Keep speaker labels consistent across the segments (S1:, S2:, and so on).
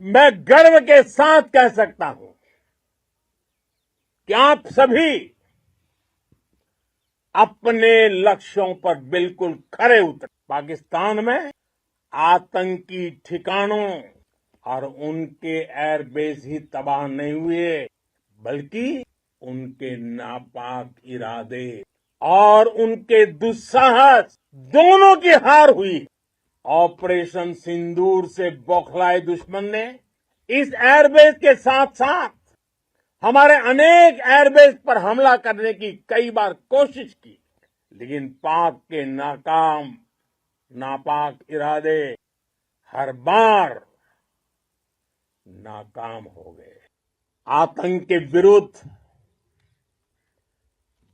S1: मैं गर्व के साथ कह सकता हूं कि आप सभी अपने लक्ष्यों पर बिल्कुल खरे उतरे। पाकिस्तान में आतंकी ठिकानों और उनके एयरबेस ही तबाह नहीं हुए, बल्कि उनके नापाक इरादे और उनके दुस्साहस दोनों की हार हुई। ऑपरेशन सिंदूर से बौखलाए दुश्मन ने इस एयरबेस के साथ साथ हमारे अनेक एयरबेस पर हमला करने की कई बार कोशिश की, लेकिन पाक के नापाक इरादे हर बार नाकाम हो गए। आतंक के विरुद्ध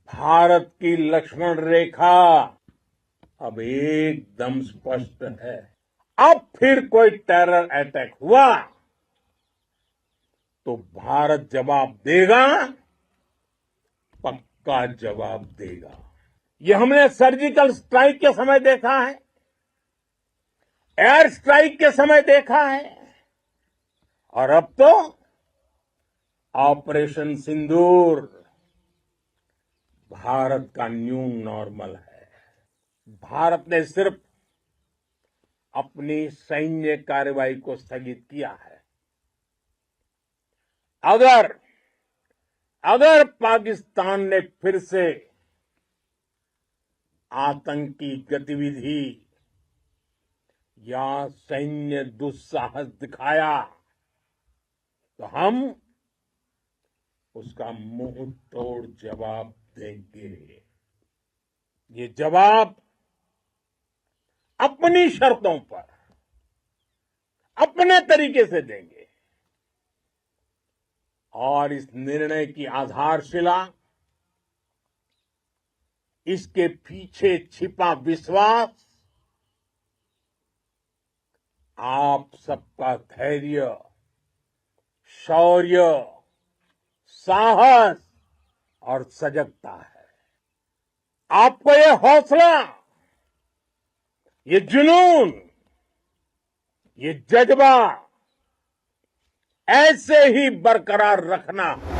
S1: भारत की लक्ष्मण रेखा अब एकदम स्पष्ट है। अब फिर कोई टेरर अटैक हुआ तो भारत जवाब देगा, पक्का जवाब देगा। ये हमने सर्जिकल स्ट्राइक के समय देखा है, एयर स्ट्राइक के समय देखा है, और अब तो ऑपरेशन सिंदूर भारत का न्यू नॉर्मल है। भारत ने सिर्फ अपनी सैन्य कार्रवाई को स्थगित किया है। अगर पाकिस्तान ने फिर से आतंकी गतिविधि या सैन्य दुस्साहस दिखाया तो हम उसका मुंह तोड़ जवाब देंगे। ये जवाब अपनी शर्तों पर अपने तरीके से देंगे, और इस निर्णय की आधारशिला इसके पीछे छिपा विश्वास आप सबका धैर्य, शौर्य, साहस और सजगता है। आपको ये हौसला, ये जुनून, ये जज्बा ऐसे ही बरकरार रखना है।